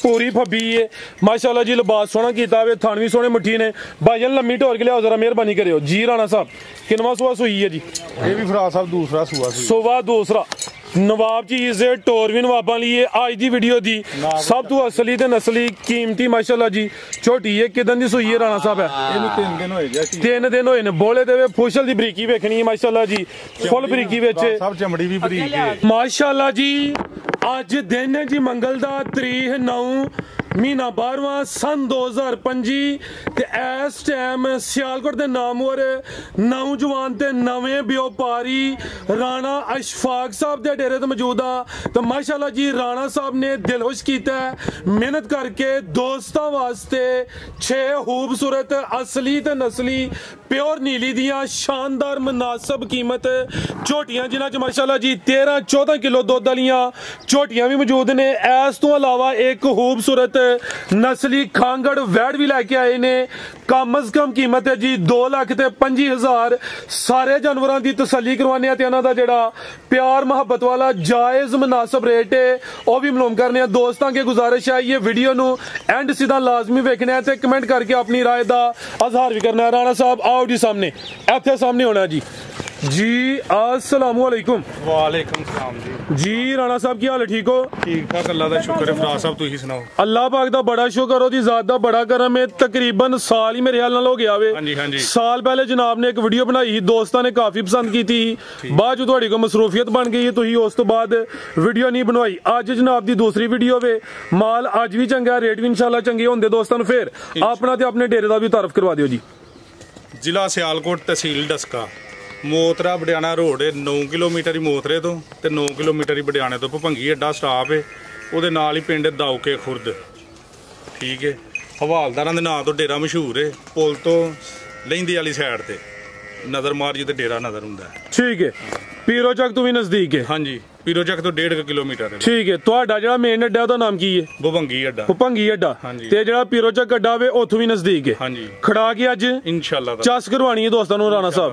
पूरी फब्बी है माशाल्लाह जी। लिबास सोहना कीता वे, थन भी सोहने मुट्ठी ने। भाईजान लम्मी ढोर के लियाओ जरा, मेहरबानी करियो जी। राणा साहब किनवा सुआ सुई है जी? ये भी फराज साहब दूसरा सुआ सुआ दूसरा। नवाब चीज है, टोर भी नवाबा लिए आज दी वीडियो दी सब तो असली ते नस्ली कीमती माशाल्लाह जी छोटी है। किदन दी सुई है राणा साहब? है 3 दिन होए गए, 3 दिन होए ने। बोले दे फुशल दी बरीकी वेखनी है माशाल्लाह जी, फुल बरीकी विच सब चमड़ी भी बरीक है माशाल्लाह जी। अज दिन है जी मंगल दा, तरीक 9 महीना 12वां सन 2025 ते इस टाइम सियालकोट दे नामवर नौजवान ते नवें व्यापारी राणा अशफाक साहब दे डेरे ते मौजूद आ। तो माशाल्लाह जी राणा साहब ने दिलखुश कीता है मेहनत करके दोस्तां वास्ते 6 खूबसूरत असली ते नस्ली प्योर नीली दियां शानदार मुनासिब कीमत झोटियां जिन्हां च माशाल्लाह जी 13-14 किलो दुद्ध वालियां झोटियां भी मौजूद ने। इस तो अलावा एक खूबसूरत नस्ली खांगड़ वैड़ भी लैके आए ने। कम अज कम कीमत है जी 2,25,000। सारे जानवरों की तसल्ली करवाने ते इन्हां दा जेड़ा प्यार मोहब्बत वाला जायज मुनासिब रेट है वह भी मालूम करने। दोस्तों की गुजारिश है ये वीडियो नु एंड सीधा लाजमी वेखना है, कमेंट करके अपनी राय का अजहार भी करना है। राणा साहब आओ जी सामने, इत्थे सामने होना जी। जी अस्सलाम वालेकुम। वालेकुम सलाम जी। जी राणा साहब की हाल है? ठीक हो? ठीक ठाक, अल्लाह दा शुक्र है। फराज साहब तुसी सुनाओ? अल्लाह पाक दा बड़ा शुक्र, ओदी जात दा बड़ा करम है। तकरीबन साल ही मेरे ख्याल नाल हो गया वे। हाँ जी। साल पहले जनाब ने एक वीडियो बनाई, दोस्तां ने काफी पसंद की थी। बाद जो थोड़ी को मसरूफियत बन गई है तुसी उस तो बाद वीडियो नहीं बनवाई। अज जनाब दी दूसरी वीडियो वे। माल अज भी चंगा, रेट भी इंशाल्लाह चंगे होंदे। दोस्तां नूं फिर अपना ते अपने डेरे दा भी तारफ करवा दियो जी। जिला सियालकोट, तहसील डस्का, मोतरा बडियाना रोड है। 9 किलोमीटर ही मोतरे तो 9 किलोमीटर ही बडियाने तो भभंगी अड्डा स्टाप है। ਉਹਦੇ ਨਾਲ ਹੀ ਪਿੰਡ ਦਾਉਕੇ ਖੁਰਦ। ਠੀਕ ਹੈ, ਹਵਾਲਦਾਰਾਂ ਦੇ ਨਾਂ ਤੋਂ ਡੇਰਾ ਮਸ਼ਹੂਰ ਹੈ। ਪੁਲ ਤੋਂ ਲਹਿੰਦੀ ਵਾਲੀ ਸਾਈਡ ਤੇ ਨਜ਼ਰ ਮਾਰ ਜੀ ਤੇ ਡੇਰਾ ਨਜ਼ਰ ਹੁੰਦਾ ਹੈ। ਠੀਕ ਹੈ, ਪੀਰੋ ਚੱਕ ਤੋਂ ਵੀ ਨਜ਼ਦੀਕ ਹੈ? ਹਾਂਜੀ, ਪੀਰੋ ਚੱਕ ਤੋਂ 1.5 ਕਿਲੋਮੀਟਰ ਹੈ। ਠੀਕ ਹੈ, ਤੁਹਾਡਾ ਜਿਹੜਾ ਮੇਨ ਅੱਡਾ ਉਹਦਾ ਨਾਮ ਕੀ ਹੈ? ਭਭੰਗੀ ਅੱਡਾ। ਭਭੰਗੀ ਅੱਡਾ ਤੇ ਜਿਹੜਾ ਪੀਰੋ ਚੱਕ ਅੱਡਾ ਵੇ ਉੱਥੋਂ ਵੀ ਨਜ਼ਦੀਕ ਹੈ। ਹਾਂਜੀ, ਖੜਾ ਕੇ ਅੱਜ ਇਨਸ਼ਾਅੱਲਾ ਚੱਸ ਕਰਵਾਣੀ ਹੈ ਦੋਸਤਾਂ ਨੂੰ ਰਾਣਾ ਸਾਹਿਬ।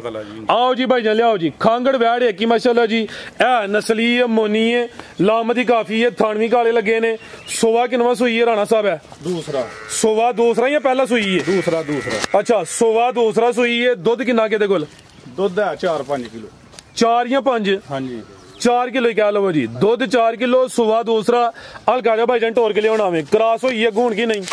आओ जी भाईजान लियाओ जी। खांगड़ वैड़ है कि माशाल्लाह जी है नस्ली है, मोनी है, लामती काफी है, थानवी काले लगे ने। सोवा किनवा सुई है राणा साहब? है दूसरा। सोवा दूसरा या पहला सुई है? दूसरा। अच्छा, सोवा दूसरा सुई है। दुध किन्ना किहदे कोल? दुध है 4-5 किलो। 4 या 5? हाँ जी, 4 किलो कह लो जी। दुध 4 किलो, सुवा दूसरा। हल्का जा भाईजान टोर के लिया में क्रॉस हुई है घून की नहीं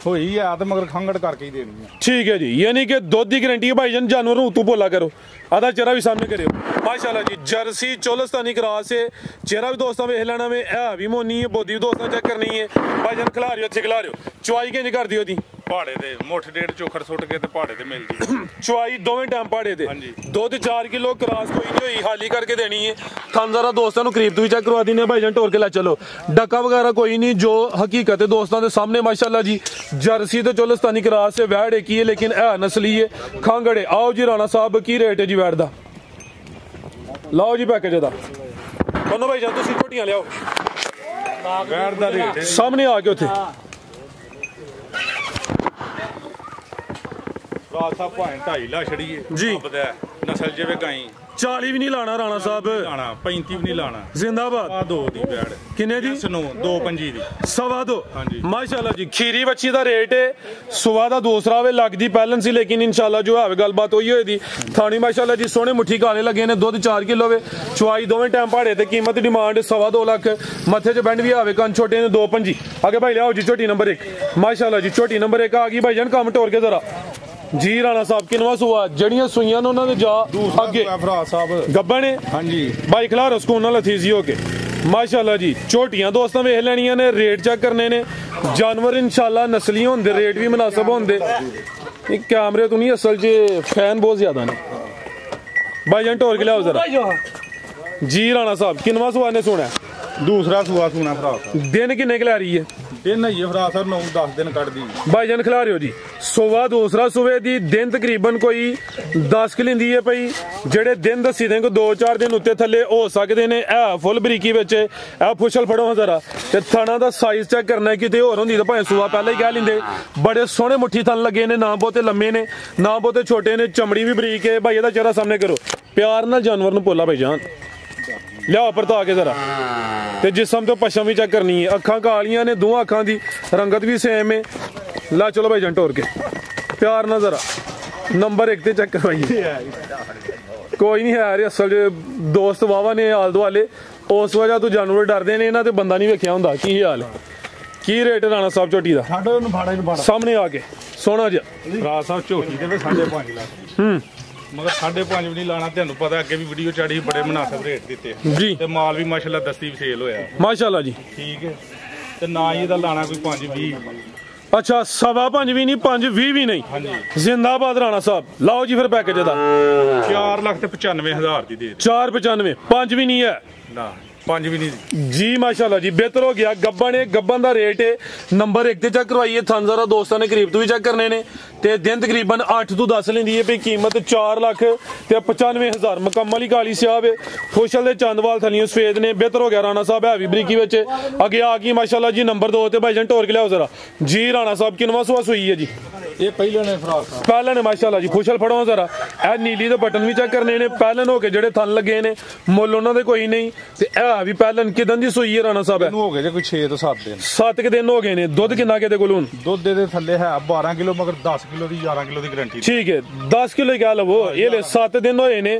होई है तो मगर खंगड़ करके ही देनी है। ठीक है जी, यानी कि दुध की गारंटी है भाईजान। जानवर तू बोला करो, आधा चेहरा भी सामने करो माशाल्लाह जी। जर्सी चोलस्तानी क्रॉस है। चेहरा भी दोस्तों वेख लेना में है भी मोनी है, बोदी भी दोस्तों चेक करनी है। भाईजान खिला रही हो, अच्छे खिला रही हो। चुवाई किंज कर दियो दी? पहाड़े ते मुठ 1.5 चोखर सुट के ते पहाड़े ते मिलदी चुवाई दोवें टाइम पहाड़े ते। दुध 4 किलो, क्रॉस कोई नहीं हुई, हाली करके देनी है। थान जरा दोस्तों को करीब तो भी चेक करवा दी भाईजान टोर के ला चलो। डका वगैरह कोई नहीं, जो हकीकत है दोस्तों के सामने माशाल्लाह जी। जर्सी तो चोलस्तानी क्रॉस से वैड़ एक ही है लेकिन है नस्ली है, खांगड़े। आओ जी राणा साहब की रेट है जी वैड़ दा? लाओ जी पैकेज दा बनो भाईजान, तुसीं झोटियां लियाओ। वैड़ दा रेट सामने आके उत्थे साहब भाएं 2.5 लाख छड़ी है जी। नस्ल जिवें गाई 40 भी नहीं लाना राणा साहब, 35 भी नहीं लाना। जिंदाबाद। 2 दी वैड़ किन्ने जी? 2.25 दी। 2.25 हाँ जी माशाल्लाह जी। खीरी बच्ची दा रेट है सुबह दा दूसरा वे लगदी पहलन सी लेकिन इंशाल्लाह जो है गलबात होई होई दी। थानी माशाल्लाह जी सोहने मुट्ठी काले लगे ने। दुध 4 किलो वे। चुवाई दोवें टाइम पहाड़े ते। कीमत डिमांड 2.25 लाख। मथे च बैंड भी आवे, कन छोटे ने 2.25। आगे भाई लियाओ जी झोटी नंबर 1 माशाल्लाह जी। झोटी नंबर 1 आ गई भाईजान, काम टोर के जरा जी। राणा साहब किनवा सुआ? जड़ियां सुइयां ने उन्होंने जा अगे फराज साहब गब्बा ने। हाँ जी भाई खिला रहा सुकून नाल थी हो के माशाल्लाह जी। झोटियां दोस्तों वेख लैनियां ने, रेट चेक करने ने। जानवर इंशाल्लाह नस्ली होंदे, रेट भी मुनासिब होंदे। कैमरे तो नहीं, असल च फैन बहुत ज्यादा ने। भाईजान टोर के लियाओ जरा जी। राणा साहब किनवा सुआ ने सुना? दूसरा सुआ सुना फराज। दिन किन्ने क लै रही है? दिन है फराज साहब 9-10 दिन कट दी। भाईजान खिला रहे हो जी। सुबह दूसरा सुबह दी दिन तकरीबन कोई 10 कि लेंदी है पई। जेड़े दिन दसी दे को 2-4 दिन उत्ते थल्ले हो सकते ने। है फुल बरीकी विच है। फुशल फड़ो जरा ते थना दा साइज चेक करना किते होर होंदी तां भाएं सुबह पहले ही कह लेंदे। बड़े सोहने मुट्ठी थन लगे ने, ना बहुते लम्मे ने ना बहुते छोटे ने। चमड़ी भी बरीक है। भाई एदा चेहरा सामने करो, प्यार नाल जानवर नूं पोला भाईजान। ਲਿਆਓ ਪਰਤਾ ਕੇ ਜ਼ਰਾ ਤੇ ਜਿਸਮ ਤੋਂ ਪਛਮ ਵੀ ਚੈੱਕ ਕਰਨੀ ਹੈ। ਅੱਖਾਂ ਕਾਲੀਆਂ ਨੇ, ਦੋਵਾਂ ਅੱਖਾਂ ਦੀ ਰੰਗਤ ਵੀ ਸੇਮ ਹੈ। ਲਾ ਚਲੋ ਭਾਈ ਜਾਨ ਟੋਰ ਕੇ ਪਿਆਰ ਨਾਲ ਜ਼ਰਾ ਨੰਬਰ 1 ਤੇ ਚੈੱਕ ਕਰਵਾਈਏ। ਕੋਈ ਨਹੀਂ ਹੈ ਅਸਲ ਦੋਸਤ ਵਾਵਾ ਨੇ ਆਲ ਦੁਆਲੇ, ਉਸ ਵਜ੍ਹਾ ਤੋਂ ਜਾਨਵਰ ਡਰਦੇ ਨੇ ਇਹਨਾਂ ਤੇ ਬੰਦਾ ਨਹੀਂ ਵੇਖਿਆ ਹੁੰਦਾ। ਕੀ ਹਾਲ ਹੈ, ਕੀ ਰੇਟ ਰਾਣਾ ਸਾਹਿਬ ਝੋਟੀ ਦਾ? ਸਾਹਮਣੇ ਆ ਕੇ ਸੋਹਣਾ ਜਿਹਾ ਰਾਜ ਸਾਹਿਬ ਝੋਟੀ ਦੇ 5.5 ਲੱਖ ਮਗਰ 5.5 ਵੀ ਨਹੀਂ ਲਾਣਾ। ਤੁਹਾਨੂੰ ਪਤਾ ਅੱਗੇ ਵੀ ਵੀਡੀਓ ਚਾੜੀ ਬੜੇ ਮੁਨਾਸਬ ਰੇਟ ਦਿੱਤੇ ਜੀ ਤੇ ਮਾਲ ਵੀ ਮਾਸ਼ਾਅੱਲਾ ਦਸਤੀ ਸੇਲ ਹੋਇਆ ਮਾਸ਼ਾਅੱਲਾ ਜੀ। ਠੀਕ ਹੈ ਤੇ ਨਾ ਹੀ ਇਹਦਾ ਲਾਣਾ ਕੋਈ 5.20। ਅੱਛਾ 5.25 ਵੀ ਨਹੀਂ 5.20 ਵੀ ਨਹੀਂ। ਹਾਂਜੀ ਜ਼ਿੰਦਾਬਾਦ ਰਾਣਾ ਸਾਹਿਬ। ਲਾਓ ਜੀ ਫਿਰ ਪੈਕੇਜ ਦਾ 4 ਲੱਖ ਤੇ 95,000 ਦੀ ਦੇ 4.95 5 ਵੀ ਨਹੀਂ ਹੈ ਨਾ 5 ਵੀ ਨਹੀਂ ਜੀ। ਮਾਸ਼ਾਅੱਲਾ ਜੀ ਬਿਹਤਰ ਹੋ ਗਿਆ। ਗੱਬਨ ਦਾ ਰੇਟ ਹੈ ਨੰਬਰ 1 ਤੇ ਚੈੱਕ ਕਰਵਾਈਏ। ਥਾਨਜ਼ਾਰਾ ਦੋਸਤਾਂ ਨੇ ਕਰੀਬ ਤੋਂ ਵੀ ਚੈੱਕ ਕਰਨੇ ਨੇ ਤੇ ਦਿਨ ਤਕਰੀਬਨ 8 ਤੋਂ 10 ਲੈਂਦੀ ਹੈ। ਵੀ ਕੀਮਤ 4 ਲੱਖ ਤੇ 95,000 ਮੁਕੰਮਲ ਹੀ ਕਾਲੀ ਸਿਆਬ ਹੈ। ਖੁਸ਼ਲ ਦੇ ਚੰਦਵਾਲ ਥਲੀਆਂ ਸਫੇਦ ਨੇ। ਬਿਹਤਰ ਹੋ ਗਿਆ ਰਾਣਾ ਸਾਹਿਬ ਹੈ ਵੀ ਬਰੀਕੀ ਵਿੱਚ ਅੱਗੇ ਆ ਗਈ ਮਾਸ਼ਾਅੱਲਾ ਜੀ। ਨੰਬਰ 2 ਤੇ ਭਾਈਜਾਨ ਟੋਰ ਕੇ ਲਿਆਓ ਜ਼ਰਾ ਜੀ। ਰਾਣਾ ਸਾਹਿਬ ਕਿਨਵਾ ਸੁਆ ਸੂਈ ਹੈ ਜੀ? ਇਹ ਪਹਿਲੇ ਨੇ ਫਰਾਕ ਸਾਹਿਬ ਪਹਿਲਾਂ ਨੇ ਮਾਸ਼ਾਅੱਲਾ ਜੀ। ਖੁਸ਼ਲ ਫੜੋ ਜ਼ਰਾ। ਇਹ ਨੀਲੀ ਦੇ ਬਟਨ ਵੀ ਚੈੱਕ ਕਰਨੇ ਨੇ। ਪਹਿਲਾਂ ਹੋ ਕੇ ਜਿਹੜੇ ਥਣ ਲੱਗੇ ਨੇ ਮੁੱਲ ਉਹਨਾਂ ਦੇ ਕੋਈ ਨਹੀਂ ਤੇ ਇਹ ਵੀ ਪਹਿਲਾਂ ਕਿਦਾਂ ਦੀ ਸੂਈ ਹੈ ਰਾਣਾ ਸਾਹਿਬ? ਇਹਨੂੰ ਹੋ ਗਏ ਜੇ ਕੋਈ 6 ਤੋਂ 7 ਦਿਨ 7 ਦਿਨ ਹੋ ਗਏ ਨੇ। ਦੁੱਧ ਕਿੰਨਾ ਕਿਤੇ ਕੋਲ ਹੁਣ? ਦੁੱਧ ਦੇ ਥੱਲੇ ਹੈ 12 ਕਿਲੋ ਮਗਰ 10 ਕਿਲੋ ਦੀ 11 ਕਿਲੋ ਦੀ ਗਾਰੰਟੀ। ਠੀਕ ਹੈ 10 ਕਿਲੋ ਹੀ ਕਹਿ ਲਵੋ। ਇਹ ਲੈ 7 ਦਿਨ ਹੋਏ ਨੇ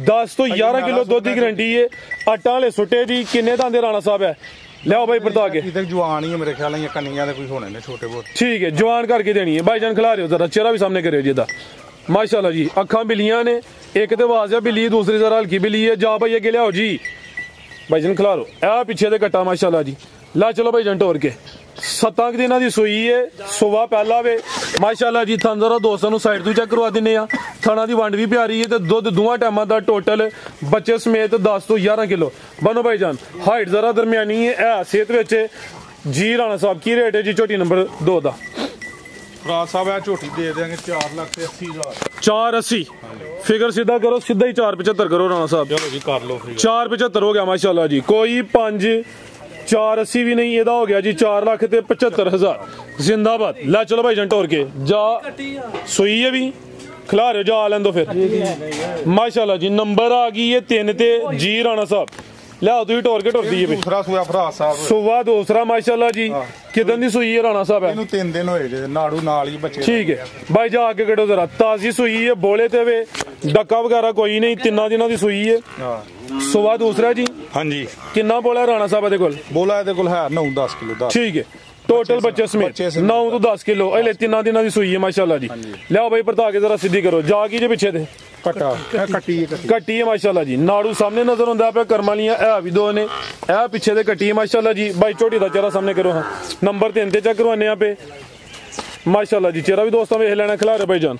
10 ਤੋਂ 11 ਕਿਲੋ ਦੁੱਧ ਦੀ ਗਾਰੰਟੀ ਹੈ। ਆਟਾਂ ਵਾਲੇ ਸੁੱਟੇ ਦੀ ਕਿੰਨੇ ਤਾਂ ਦੇ ਰਾਣਾ ਸਾਹਿਬ ਹੈ? ਲਿਆਓ ਭਾਈ ਪਰਤਾ ਕੇ। ਇਹ ਜਵਾਨ ਹੀ ਮੇਰੇ ਖਿਆਲ ਨਾਲ ਕੰਨੀਆਂ ਦੇ ਕੋਈ ਹੋਣੇ ਨੇ ਛੋਟੇ ਬਹੁਤ। ਠੀਕ ਹੈ ਜਵਾਨ ਕਰਕੇ ਦੇਣੀ ਹੈ। ਭਾਈਜਾਨ ਖਿਲਾ ਰਹੇ ਹੋ ਜ਼ਰਾ ਚਿਹਰਾ ਵੀ ਸਾਹਮਣੇ ਕਰਿਓ ਜੀ ਇਹਦਾ ਮਾਸ਼ਾਅੱਲਾ ਜੀ। ਅੱਖਾਂ ਬਿੱਲੀਆਂ ਨੇ, ਇੱਕ ਤੇ ਵਾਜ਼ਿਆ ਬਿੱਲੀ ਦੂਸਰੀ ਜ਼ਰਾ ਹਲਕੀ ਬਿੱਲੀ ਹੈ। ਜਾ ਭਾਈ ਅੱਗੇ ਲਿਆਓ ਜੀ ਭਾਈਜਾਨ ਖਿਲਾ ਲਓ। ਇਹ ਪਿੱਛੇ ਦੇ ਕੱਟਾ ਮਾਸ਼ਾਅੱਲਾ ਜੀ। ਲਾ ਚਲੋ ਭਾਈਜਾਨ ਟੋਰ ਕੇ 7 ਦਿਨਾਂ ਦੀ ਸੂਈ ਹੈ। ਸੁਬਾ ਪਹਿਲਾ ਵੇ ਮਾਸ਼ਾਅੱਲਾ ਜੀ। ਥਾਨਜ਼ਾਰਾ ਦੋਸਤਾਂ ਨੂੰ ਸਾਈਡ ਤੋਂ ਚੈੱਕ ਕਰਵਾ ਦਿੰਨੇ ਆ। ਥਾਣਾ ਦੀ ਵੰਡ ਵੀ ਪਿਆਰੀ ਹੈ ਤੇ ਦੁੱਧ ਦੋਵਾਂ ਟਾਈਮਾਂ ਦਾ ਟੋਟਲ ਬੱਚੇ ਸਮੇਤ 10 ਤੋਂ 11 ਕਿਲੋ ਬਨੋ ਭਾਈਜਾਨ। ਹਾਈਟ ਜ਼ਰਾ ਦਰਮਿਆਨੀ ਹੈ। ਇਹ ਸਿਹਤ ਵਿੱਚ ਜੀ। ਰਾਣਾ ਸਾਹਿਬ ਕੀ ਰੇਟ ਹੈ ਜੀ ਝੋਟੀ ਨੰਬਰ 2 ਦਾ? ਫਰਾਜ ਸਾਹਿਬ ਇਹ ਝੋਟੀ ਦੇ ਦੇਾਂਗੇ 4 ਲੱਖ ਤੇ 80,000। 480 ਫਿਗਰ ਸਿੱਧਾ ਕਰੋ, ਸਿੱਧਾ ਹੀ 475 ਕਰੋ ਰਾਣਾ ਸਾਹਿਬ। ਚਲੋ ਜੀ ਕਰ ਲਓ 475 ਹੋ ਗਿਆ ਮਾਸ਼ਾਅੱਲਾ ਜੀ। ਕੋਈ 5 480 ਵੀ ਨਹੀਂ। ਇਹਦਾ ਹੋ ਗਿਆ ਜੀ 4 ਲੱਖ ਤੇ 75,000 ਜ਼ਿੰਦਾਬਾਦ। ਲੈ ਚਲੋ ਭਾਈ ਜੰਟੋਰ ਕੇ ਜਾ ਸੂਈ ਹੈ ਵੀ ਖਿਲਾ ਰਹੇ ਜਾ ਲੈਣ ਦੋ ਫਿਰ ਮਾਸ਼ਾਅੱਲਾ ਜੀ। ਨੰਬਰ ਆ ਗਈ ਹੈ 3 ਤੇ ਜੀ ਰਾਣਾ ਸਾਹਿਬ। ਲਿਆਓ ਤੁਸੀਂ ਟੋਰ ਕੇ ਟੁਰਦੀ ਹੈ ਦੂਸਰਾ ਸੂਆ ਫਰਾਜ ਸਾਹਿਬ ਸੁਬਾ ਦੂਸਰਾ ਮਾਸ਼ਾਅੱਲਾ ਜੀ। ਕਿਦਾਂ ਦੀ ਸੂਈ ਹੈ ਰਾਣਾ ਸਾਹਿਬ? ਇਹਨੂੰ 3 ਦਿਨ ਹੋਏ ਜੇ ਨਾੜੂ ਨਾਲ ਹੀ ਬੱਚੇ। ਠੀਕ ਹੈ ਭਾਈ ਜਾ ਅੱਗੇ ਕੱਢੋ ਜ਼ਰਾ। ਤਾਜ਼ੀ ਸੂਈ ਹੈ ਬੋਲੇ ਤੇ ਵੇ ਡੱਕਾ ਵਗੈਰਾ ਕੋਈ ਨਹੀਂ। 3 ਦਿਨਾਂ ਦੀ ਸੂਈ ਹੈ। ਸੁਬਾ ਦੂਸਰਾ ਜੀ। ਹਾਂਜੀ ਕਿੰਨਾ ਬੋਲਾ ਰਾਣਾ ਸਾਹਿਬ ਇਹਦੇ ਕੋਲ? ਬੋਲਾ ਇਹਦੇ ਕੋਲ ਹੈ 9-10 ਕਿਲੋ। ਠੀਕ ਹੈ ਟੋਟਲ ਬੱਚੇ ਸਮੇਤ 9 ਤੋਂ 10 ਕਿਲੋ। ਇਹ 3 ਦਿਨਾਂ ਦੀ ਸੂਈ ਹੈ ਮਾਸ਼ਾਅੱਲਾ ਜੀ। ਲਿਆਓ ਭਾਈ ਪਰਤਾ ਕੇ ਜ਼ਰਾ ਸਿੱਧੀ ਕਰੋ। ਜਾ ਕੀ ਜੇ ਪਿੱਛੇ ਤੇ ਕੱਟੀ ਹੈ ਮਾਸ਼ਾਅੱਲਾ ਜੀ। ਨਾੜੂ ਸਾਹਮਣੇ ਨਜ਼ਰ ਆਉਂਦਾ ਪਿਆ ਕਰਮ ਵਾਲੀਆਂ। ਇਹ ਵੀ 2 ਨੇ। ਇਹ ਪਿੱਛੇ ਦੇ ਕੱਟੀ ਹੈ ਮਾਸ਼ਾਅੱਲਾ ਜੀ। ਭਾਈ ਝੋਟੀ ਦਾ ਚਿਹਰਾ ਸਾਹਮਣੇ ਕਰੋ। ਹਾਂ ਨੰਬਰ 3 ਤੇ ਚੈੱਕ ਕਰਵਾਨੇ ਆ ਪੇ ਮਾਸ਼ਾਅੱਲਾ ਜੀ। ਚਿਹਰਾ ਵੀ ਦੋਸਤਾਂ ਵੇਖ ਲੈਣਾ ਖਿਲਾ ਰਹੇ ਭਾਈ ਜਾਨ।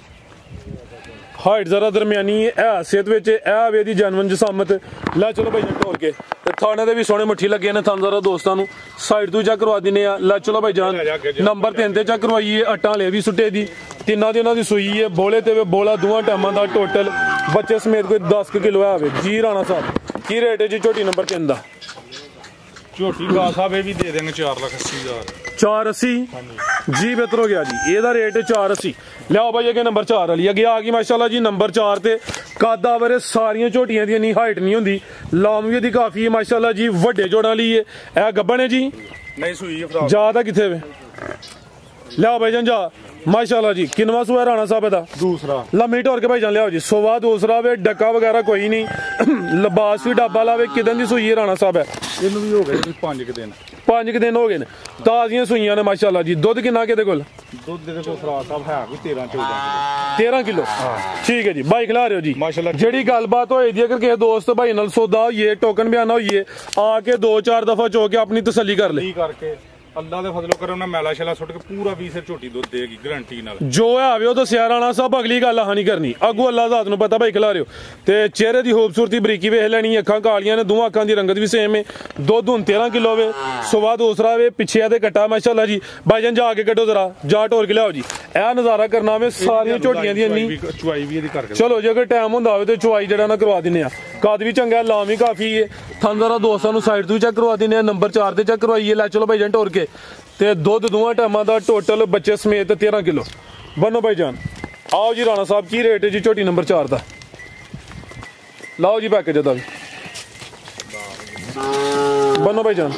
ਹਾਈਟ ਜ਼ਰਾ ਦਰਮਿਆਨੀ ਹੈ। ਇਹ ਸਿਹਤ ਵਿੱਚ ਇਹ ਵੇ ਦੀ ਜਨਮਨ ਜਸਾਮਤ। ਲੈ ਚਲੋ ਭਾਈ ਢੋਲ ਕੇ ਤੇ ਥਾਣੇ ਦੇ ਵੀ ਸੋਹਣੇ ਮੁੱਠੀ ਲੱਗੇ ਨੇ। ਥਾਨਜ਼ਾਰਾ ਦੋਸਤਾਂ ਨੂੰ ਸਾਈਡ ਤੋਂ ਚੈੱਕ ਕਰਵਾ ਦਿੰਨੇ ਆ। ਲੈ ਚਲੋ ਭਾਈ ਜਾਨ ਨੰਬਰ 3 ਤੇ ਚੈੱਕ ਕਰਵਾਈਏ। ਅੱਟਾਂ ਵਾਲੇ ਵੀ ਸੁੱਟੇ ਦੀ 3 ਦਿਨਾਂ ਦੀ ਸੂਈ ਹੈ। ਬੋਲੇ ਤੇ ਬੋਲਾ ਦੋਵਾਂ ਟਾਈਮਾਂ ਦਾ ਟੋਟਲ ਬੱਚੇ ਸਮੇਤ ਕੋਈ 10 ਕਿਲੋ ਆਵੇ ਜੀ। ਰਾਣਾ ਸਾਹਿਬ ਕੀ ਰੇਟ ਹੈ ਜੀ ਝੋਟੀ ਨੰਬਰ 3 ਦਾ? ਝੋਟੀ ਗਾ ਸਾਹਿਬ ਇਹ ਵੀ ਦੇ ਦੇਂਗੇ 4,80,000। 480 ਜੀ ਬਿਹਤਰ ਹੋ ਗਿਆ ਜੀ। ਇਹਦਾ ਰੇਟ 480। ਲਿਆਓ ਭਾਈ ਅੱਗੇ ਨੰਬਰ 4 ਵਾਲੀ ਅੱਗੇ ਆ ਗਈ ਮਾਸ਼ਾਅੱਲਾ ਜੀ। ਨੰਬਰ 4 ਤੇ ਕਾਦਾ ਵਰੇ ਸਾਰੀਆਂ ਝੋਟੀਆਂ ਦੀ ਇੰਨੀ ਹਾਈਟ ਨਹੀਂ ਹੁੰਦੀ। ਲਾਮ ਵੀ ਦੀ ਕਾਫੀ ਹੈ ਮਾਸ਼ਾਅੱਲਾ ਜੀ। ਵੱਡੇ ਜੋੜਾਂ ਲਈ ਇਹ ਗੱਬਣ ਹੈ ਜੀ। ਨਹੀਂ ਸੂਈ ਹੈ ਜਾ ਤਾਂ ਕਿੱਥੇ ਵੇ? ਲਿਆਓ ਭਾਈ ਜਾਨ ਜਾ ਮਾਸ਼ਾਅੱਲਾ ਜੀ। ਕਿੰਨਵਾ ਸੂਆ ਰਾਣਾ ਸਾਹਿਬ ਦਾ? ਦੂਸਰਾ। ਲੰਮੀ ਟੋਰ ਕੇ ਭਾਈ ਜਾਨ ਲਿਆਓ ਜੀ। ਸੁਬਾ ਦੂਸਰਾ ਵੇ ਡੱਕਾ ਵਗੈਰਾ ਕੋਈ ਨਹੀਂ। ਲਿਬਾਸ ਵੀ ਡੱਬਾ ਲਾਵੇ। ਕਿਦਾਂ ਦੀ ਸੂਈ ਹੈ ਰਾਣਾ ਸਾਹਿਬ? ਹੈ ਇਹਨੂੰ ਵੀ ਹੋ ਗਏ 5 ਦਿਨ। 5 ਦਿਨ ਹੋ ਗਏ ਨੇ। ਤਾਜ਼ੀਆਂ ਸੂਈਆਂ ਨੇ ਮਾਸ਼ਾਅੱਲਾ ਜੀ। ਦੁੱਧ ਕਿੰਨਾ ਕਿਤੇ ਕੋਲ? ਦੁੱਧ ਦੇ ਕੋਲ ਫਰਾਜ ਸਾਹਿਬ ਹੈ ਕੋਈ 13-14 ਕਿਲੋ। 13 ਕਿਲੋ ਠੀਕ ਹੈ ਜੀ। ਬਾਈ ਖਿਲਾ ਰਹੇ ਹੋ ਜੀ ਮਾਸ਼ਾਅੱਲਾ। ਜਿਹੜੀ ਗੱਲਬਾਤ ਹੋਈ ਦੀ ਅਗਰ ਕਿਸੇ ਦੋਸਤ ਭਾਈ ਨਾਲ ਸੌਦਾ ਹੋਈਏ ਟੋਕਨ ਬਿਆਨਾ ਹੋਈਏ ਆ ਕੇ 2-4 ਦਫਾ ਚੋ ਕੇ ਆਪਣੀ ਤਸੱਲੀ ਕਰ ਲੈ। ਕਰਕੇ ਅੱਲਾ ਦੇ ਫਜ਼ਲੋਂ ਕਰੋ ਨਾ ਮੈਲਾ ਸ਼ੈਲਾ ਸੁੱਟ ਕੇ ਪੂਰਾ 20 ਸਿਰ ਝੋਟੀ ਦੁੱਧ ਦੇਗੀ ਗਾਰੰਟੀ ਨਾਲ। ਜੋ ਆਵੇ ਉਹ ਦੱਸਿਆ ਰਾਣਾ ਸਾਹਿਬ। ਅਗਲੀ ਗੱਲ ਆਹ ਨਹੀਂ ਕਰਨੀ। ਅੱਗੂ ਅੱਲਾ ਜ਼ਾਤ ਨੂੰ ਪਤਾ ਭਾਈ ਖਿਲਾ ਰਹੇ ਹੋ ਤੇ ਚਿਹਰੇ ਦੀ ਖੂਬਸੂਰਤੀ ਬਰੀਕੀ ਵੇਖ ਲੈਣੀ। ਅੱਖਾਂ ਕਾਲੀਆਂ ਨੇ ਦੋਵਾਂ ਅੱਖਾਂ ਦੀ ਰੰਗਤ ਵੀ ਸੇਮ ਹੈ। ਦੁੱਧ ਹੁਣ 13 ਕਿਲੋ ਵੇ। ਸੁਬਾ ਦੂਸਰਾ ਵੇ ਪਿੱਛੇ ਇਹਦੇ ਕੱਟਾ ਮਾਸ਼ਾਅੱਲਾ ਜੀ। ਭਾਈਜਾਨ ਜਾ ਕੇ ਕੱਢੋ ਜ਼ਰਾ ਜਾ ਟੋਰ ਕੇ ਲਿਆਓ ਜੀ। ਇਹ ਨਜ਼ਾਰਾ ਕਰਨਾ ਵੇ ਸਾਰੀਆਂ ਝੋਟੀਆਂ ਦੀ ਇੰਨੀ ਚੁਆਈ ਵੀ ਇਹਦੀ ਕਰਕੇ। ਚਲੋ ਜੇ ਅਗਰ ਟਾਈਮ ਹੁੰਦਾ ਹੋਵੇ ਤੇ ਚੁਆਈ ਜਿਹੜਾ ਨਾ ਕਰਵਾ ਦਿੰਨੇ ਆ। ਕੱਦ ਵੀ ਚੰਗਾ ਲਾਮ ਵੀ ਕਾਫੀ ਹੈ। ਥਾਨਜ਼ਾਰਾ ਦੋਸਤਾਂ ਨੂੰ ਸਾਈਡ ਤੋਂ ਚੈੱਕ ਕਰਵਾ ਦਿੰਨੇ ਆ। ਨੰਬਰ 4 ਤੇ ਚੈੱਕ ਕਰਵਾਈਏ। ਲੈ ਚਲੋ ਭਾਈਜਾਨ ਟੋਰ ਕੇ ਤੇ ਦੁੱਧ ਦੋਵਾਂ ਟਾਈਮਾਂ ਦਾ ਟੋਟਲ ਬੱਚੇ ਸਮੇਤ 13 ਕਿਲੋ ਬਨੋ ਭਾਈ ਜਾਨ। ਆਓ ਜੀ ਰਾਣਾ ਸਾਹਿਬ ਕੀ ਰੇਟ ਹੈ ਜੀ ਝੋਟੀ ਨੰਬਰ 4 ਦਾ? ਲਾਓ ਜੀ ਪੈਕੇਜ ਦਾ ਵੀ बनो भाई जान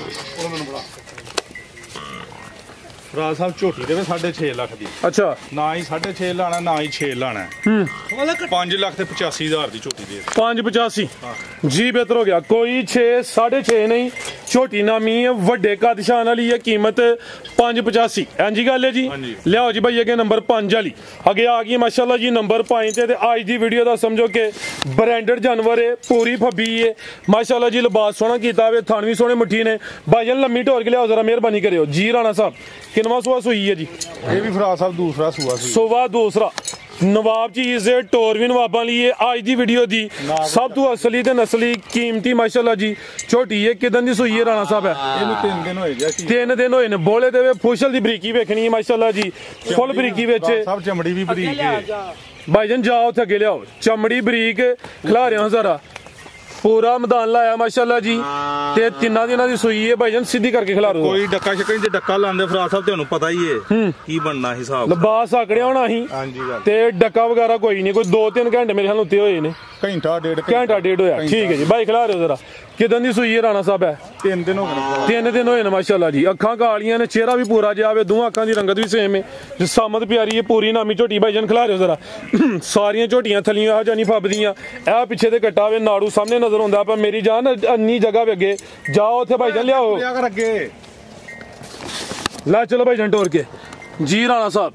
ਫਰਾਜ ਸਾਹਿਬ ਝੋਟੀ ਦੇ 6.5 ਲੱਖ ਦੀ अच्छा ਨਾ ਹੀ 6.5 ਲਾਣਾ ਨਾ ਹੀ 6 ਲਾਣਾ 5 ਲੱਖ ਤੇ 85,000 ਦੀ ਝੋਟੀ ਦੇ 585 जी बेहतर हो गया कोई 6 6.5 नहीं छोटी नामी है वड्डे कादशान वाली है कीमत 585 इंजी गल है जी लियाओ जी भाई अगे नंबर 5 वाली अगे आ गई माशाल्लाह जी नंबर 5 ते आज दी वीडियो दा समझो कि ब्रांडेड जानवर है पूरी फब्बी है माशाल्लाह जी लिबास सोहना कीता हुए थान भी सोहने मुट्ठी ने भाईजान लम्मी ढोर के लियाओ जरा मेहरबानी करियो जी राणा साहब किनवा सुआ सुई है जी ये भी फराज साहब दूसरा सुआ सुबह दूसरा नवाब चीज है टोर भी नवाबा लिए आज दी वीडियो दी सब तो असली ते नस्ली कीमती माशाल्लाह जी छोटी है किदन दी सुई है राणा साहब है ਇਹਨੂੰ 3 ਦਿਨ ਹੋਏ ਗਿਆ 3 दिन होए ने बोले दे फुशल दी बरीकी वेखनी है माशाल्लाह जी फुल बरीकी विच सब चमड़ी भी बरीक है भाईजान जाओ थे अगे लियाओ चमड़ी बरीक खिला रहे हो जरा पूरा मैदान लाया माशाल्लाह जी ते 3 दिनां दी सुई है भाईजान सीधी करके खिला रहे हो कोई डक्का शक्का जे डक्का लांदे फराज साहब ਤੁਹਾਨੂੰ पता ही है की बनना हिसाब लिबास आकड़िया होना ही ते डक्का वगैरह कोई नहीं कोई 2-3 घंटे मेरे ख्याल उत्ते होए ने घंटा डेढ़ होया ठीक है जी भाई खिला रहे हो जरा किदन दी सुई है राणा साहब है 3 दिन हो गए 3 दिन होए ने माशाल्लाह जी अखां कालियां ने चेहरा भी पूरा जिहा वे दोवां अखां दी रंगत भी सेम है जिसामत प्यारी है पूरी नामी झोटी भाईजान खिला रहे हो जरा सारियां झोटियां थलियां आ जानी फबदियां ए पीछे ते कट्टा वे नाड़ू सामने नजर आंदा पर मेरी जान अन्नी जगह वे अगे जाओ उत्थे भाईजान लियाओ ला चलो भाईजान टोर के जी राणा साहब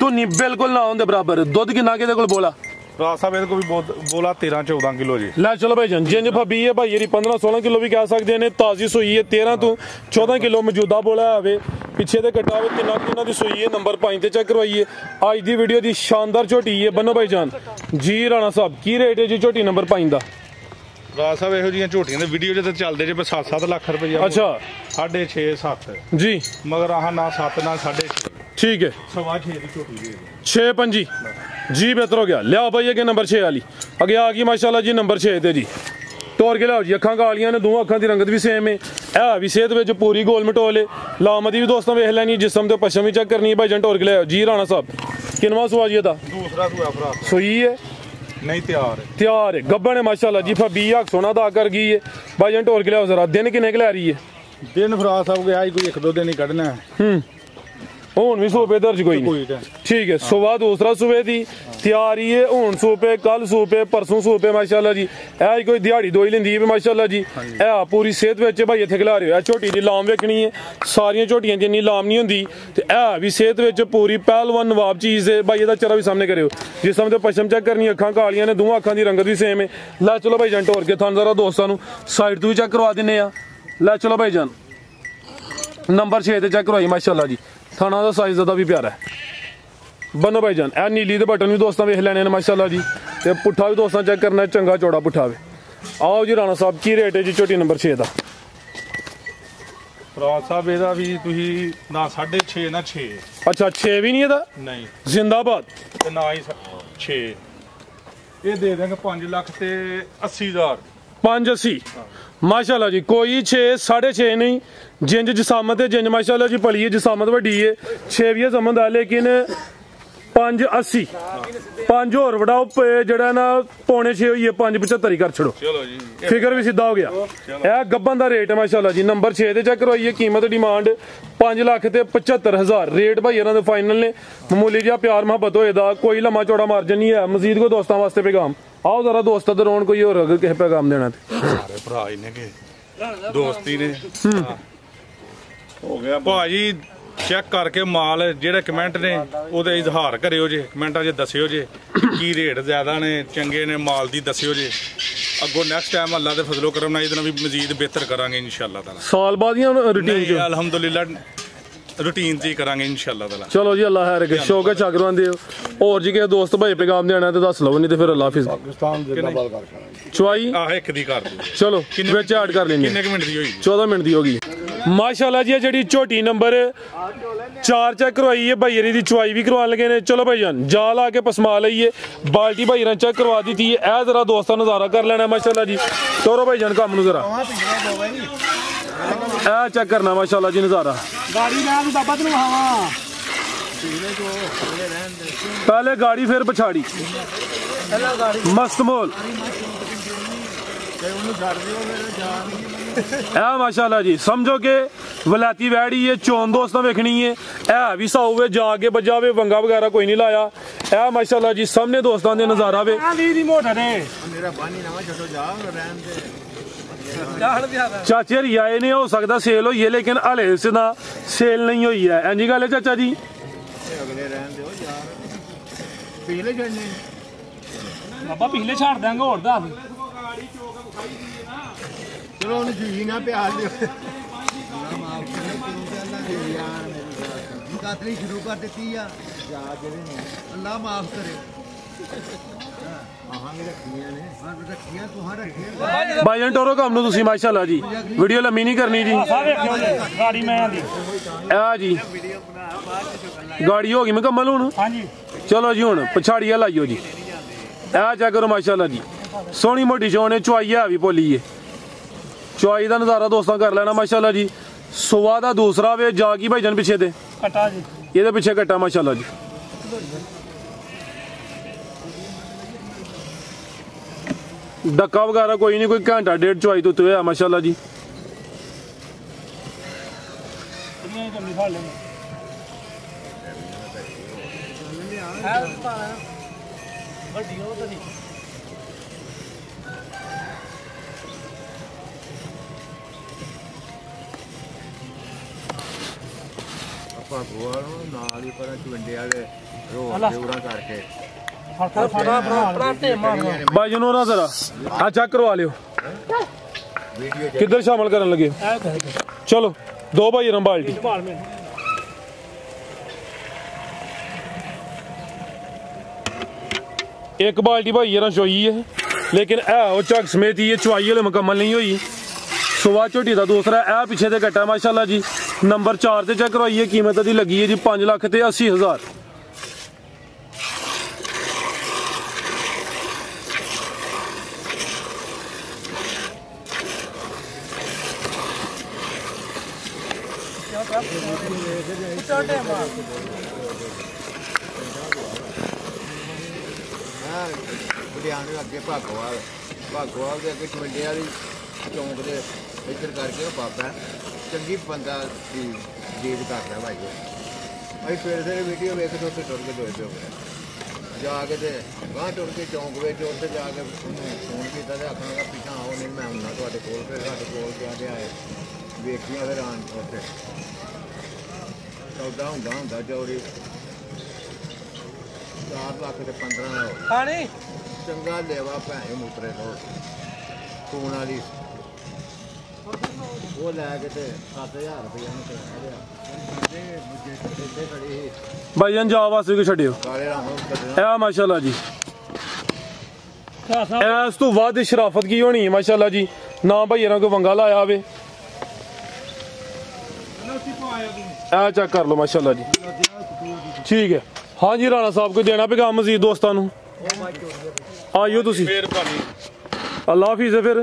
धुनी बिल्कुल ना होंदे बराबर दुध किन्ना किहदे कोल बोला फराज साहब ਇਹਦੇ ਕੋਲ ਵੀ ਬੋਲਾ 13-14 ਕਿਲੋ ਜੀ ਲੈ ਚਲੋ ਭਾਈਜਾਨ ਜਿੰਜ ਫੱਬੀ ਹੈ ਭਾਈ ਇਹਦੀ 15-16 ਕਿਲੋ ਵੀ ਕਹਿ ਸਕਦੇ ਨੇ ਤਾਜ਼ੀ ਸੂਈ ਹੈ 13 ਤੋਂ 14 ਕਿਲੋ ਮੌਜੂਦਾ ਬੋਲਾ ਹੋਵੇ ਪਿੱਛੇ ਦੇ ਕਟਾ ਹੋਵੇ ਤਿੰਨਾਂ ਦੀ ਸੂਈ ਹੈ ਨੰਬਰ 5 ਤੇ ਚੈੱਕ ਕਰਵਾਈਏ ਅੱਜ ਦੀ ਵੀਡੀਓ ਦੀ ਸ਼ਾਨਦਾਰ ਝੋਟੀ ਹੈ ਬੰਨੋ ਭਾਈਜਾਨ ਜੀ ਰਾਣਾ ਸਾਹਿਬ ਕੀ ਰੇਟ ਹੈ ਜੀ ਝੋਟੀ ਨੰਬਰ 5 ਦਾ ਫਰਾਜ ਸਾਹਿਬ ਇਹੋ ਜੀਆਂ ਝੋਟੀਆਂ ਦੇ ਵੀਡੀਓ ਜੇ ਚੱਲਦੇ ਜੇ 7-7 ਲੱਖ ਰੁਪਏ ਅੱਛਾ 6.5-7 ਜੀ ਮਗਰ ਆਹ ਨਾ 7 ਨਾ 6.5 ठीक है 6.5 ਦੀ ਝੋਟੀ ਦੇ 6-5 जी बेहतर हो गया लियाओ भाई अगे नंबर 6 वाली अगे आ गई माशाल्लाह जी नंबर 6 ते जी तोड़ के लियाओ जी अखां कालियां ने दोवां अखां दी रंगत भी सेम है ए भी सेहत विच पूरी गोल मटोल है लामदी भी दोस्तों वेख लैनी जिस्म ते पश्चिम भी चेक करनी है भाईजान तोड़ के लियाओ जी राणा साहब किनवा सुआ जी दा दूसरा सुआ फराज सुई है नहीं तैयार है गब्बन है माशाल्लाह जी फबी हक सोना दा कर गई है भाईजान तोड़ के लियाओ जरा दिन किन्ने के लै रही है दिन फराज साहब गया कोई 1-2 दिन ही कढना ਹੁਣ ਵੀ ਸੂਪੇ ਦਰਜ ਕੋਈ ਨਹੀਂ ਠੀਕ ਹੈ ਸੁਬਾ ਦੂਸਰਾ ਸੂਬੇ ਦੀ ਤਿਆਰੀ ਹੈ ਹੁਣ ਸੂਪੇ ਕੱਲ ਸੂਪੇ ਪਰਸੋਂ ਸੂਪੇ ਮਾਸ਼ਾਅੱਲਾ ਜੀ ਇਹ ਕੋਈ ਦਿਹਾੜੀ ਦੋਈ ਲੈਂਦੀ ਹੈ ਮਾਸ਼ਾਅੱਲਾ ਜੀ ਇਹ ਪੂਰੀ ਸਿਹਤ ਵਿੱਚ ਭਾਈ ਇੱਥੇ ਖਿਲਾ ਰਹੇ ਹੋ ਇਹ ਝੋਟੀ ਦੀ ਲਾਮ ਵੇਖਣੀ ਹੈ ਸਾਰੀਆਂ ਝੋਟੀਆਂ ਜਿੰਨੀ ਲਾਮ ਨਹੀਂ ਹੁੰਦੀ ਤੇ ਇਹ ਵੀ ਸਿਹਤ ਵਿੱਚ ਪੂਰੀ ਪਹਿਲਵਾਨ ਨਵਾਬ ਚੀਜ਼ ਹੈ ਭਾਈ ਇਹਦਾ ਚਰਾ ਵੀ ਸਾਹਮਣੇ ਕਰਿਓ ਜਿਸਮ ਤੇ ਪਛਮ ਚੈੱਕ ਕਰਨੀ ਅੱਖਾਂ ਕਾਲੀਆਂ ਨੇ ਦੋਵਾਂ ਅੱਖਾਂ ਦੀ ਰੰਗਤ ਵੀ ਸੇਮ ਹੈ ਲੈ ਚਲੋ ਭਾਈ ਜਾਨ ਟੋਰ ਕੇ ਤੁਹਾਨੂੰ ਜ਼ਰਾ ਦੋਸਤਾਂ ਨੂੰ ਸਾਈਡ ਤੋਂ ਵੀ ਚੈੱਕ ਕਰਵਾ ਦਿੰਨੇ ਆ ਲੈ ਚਲੋ ਭਾਈ ਜਾਨ ਨੰਬਰ 6 ਤੇ ਚੈੱਕ ਕਰਵਾਈ ਮਾਸ਼ਾਅੱਲਾ ਜੀ थाना का साइज ज़्यादा भी प्यारा है बनो भाईजान ए नीली दे बटन भी दोस्तों वेख लैने माशाल्लाह जी ते पुट्ठा भी दोस्तों चेक करना है चंगा चौड़ा पुट्ठा वे आओ जी राणा साहब की रेट है जी झोटी नंबर 6 दा फराज साहब ਇਹਦਾ ਵੀ ਤੁਸੀਂ ਨਾ 6.5 ਨਾ 6 अच्छा 6 भी नहीं ਇਹਦਾ नहीं जिंदाबाद ਤੇ ਨਾ ਹੀ 6 ਇਹ ਦੇ ਦੇंगे 5 ਲੱਖ ਤੇ 80,000 580 माशाल्लाह जी कोई 6 6.5 नहीं जिंज जिसामत है जिंज माशाल्लाह जी पली है जिसामत वड्डी है 6 भी समझ आ लेकिन 580 5 होर वडाओ जड़ा ना 5.6 होई है 575 ही कर छड़ो चलो जी फिगर भी सीधा हो गया ए गब्बन दा रेट है माशाल्लाह जी नंबर 6 ते चेक करवाइए कीमत डिमांड 5 लाख ते 75,000 रेट भाई इन्हां दे फाइनल ने मामूली जिहा प्यार मोहब्बत होए दा कोई लम्मा चौड़ा मार्जिन नहीं है मजीद को दोस्तां वास्ते पैगाम आओ जरा दोस्तां दे रोन कोई होर अगर किसे पैगाम देना ते सारे भरा ही ने के दोस्ती ने हो गया भाजी चेक करके माल जेड़े कमेंट ने ਉਹਦੇ ਇਜ਼ਹਾਰ ਕਰਿਓ ਜੇ ਕਮੈਂਟਾਂ 'ਚ ਦੱਸਿਓ ਜੇ ਕੀ ਰੇਟ ਜ਼ਿਆਦਾ ਨੇ ਚੰਗੇ ਨੇ ਮਾਲ ਦੀ ਦੱਸਿਓ ਜੇ ਅੱਗੋਂ ਨੈਕਸਟ ਟਾਈਮ ਅੱਲਾ ਦੇ ਫਜ਼ਲੋ ਕਰਮ ਨਾਲ ਇਹਦੇ ਨਾਲ ਵੀ ਮਜ਼ੀਦ ਬਿਹਤਰ ਕਰਾਂਗੇ ਇਨਸ਼ਾਅੱਲਾ ਤਾਲਾ ਸਾਲ ਬਾਅਦ ਹੀ ਰੂਟੀਨ ਚ ਅਲਹਮਦੁਲਿਲਾ रूटीन जी करांगे इंशाअल्लाह ताला चलो जी अल्लाह खैर करे शौक अच्छा करवांदे हो और जी के दोस्त भाई पैगाम देना ते दस लवो नहीं ते फिर अल्लाह हाफिज पाकिस्तान जिंदाबाद कर चुआई आह एक दी कर दो चलो विच ऐड कर लेंगे कितने मिनट दी होगी 14 मिनट दी होगी माशाल्लाह जी जेडी झोटी नंबर 4 चेक करवाई है भाई दी चुआई भी करवा लगे ने चलो भाई जान जाल आके पसमा लईए बाल्टी भाई चेक करवा दी थी ए जरा दोस्तां नजारा कर लेना माशाल्लाह जी तोरो भाई जान काम नु जरा ए चेक करना माशाल्लाह जी नजारा गाड़ी मैं बाबा तेन वहावा पहले गाड़ी फिर पछाड़ी मस्त मोल माशाल्लाह जी समझो कि वलैती वैड़ी है चौन दोस्तों वेखनी है भी साऊ वे जाके बजा वे वंगा वगैरह कोई नहीं लाया माशाल्लाह जी सामने दोस्तों ने नजारा वे चाचे रियाए ने हो सकता सेल होई है लेकिन हले से ना सेल नहीं हुई है इंजी गल है चाचा जी बाबा पिछले छाड़ देंगे और दस चलो जी ना प्यार शुरू कर दी अल्लाह माफ करे भाईजान टोरो काम नु तुसी माशाल्लाह जी वीडियो लम्मी नहीं करनी जी गाड़ी में जी गाड़ी होगी मुकम्मल हुन चलो जी हुन पछाड़िया लाइयो जी चेक करो माशाल्लाह जी सोहनी मोटी चौन है चुआई है भी भोली है चुआई का नजारा दोस्तों कर लेना माशाल्लाह जी सुबह का दूसरा वे जागी भाईजान पिछे दे ये पिछे कट्टा माशाल्लाह जी डक्का वगैरह कोई नहीं कोई घंटा डेढ़ चुआई तो है माशाल्लाह जी भाई जनोरा जरा चेक करवा लियो किधर शामिल करने लगे चलो दो भाई रम बाल्टी एक बाल्टी भाई ये चोई है लेकिन वो झग समेत ही चुआई वाले मुकम्मल नहीं हुई सुबह झोटी का दूसरा पिछे दे कट्टा माशाल्लाह जी नंबर 4 से चेक करवाइए कीमत दी लगी है जी 5,80,000 अगे भागोवाल के अगे टविंडे वाली चौंक के इधर करके बाबा चंगी बंदा की जीत करता भाई भाई सवेरे सवेरे वीडियो वेख तो उत्थे टुर के दोए पे हो गए जाके तो गांह टुर के चौंक में उत्थे जाके फोन किया आखने लगा पिछा आओ नहीं मैं आना तुहाडे कोल फिर साडे कोल जाके आए वेखियां फिर आन उत्थे सौदा हुंदा चौरी 4 लाख ते 15 चंगा लेवा भैन मूतरे लो खून वाली वो लैके 7,000 रुपया भाईजान जाओ वास्ते को छड्डियो माशाल्लाह जी इस तो बाद शराफत की होनी है माशाल्लाह जी ना भाई कोई वंगा लाया वे चेक कर लो माशाल्लाह जी ठीक है हाँ जी राणा साहब को देना पेगा मजीद दोस्तों आइयो तुसी अल्लाह हाफिज़ है फिर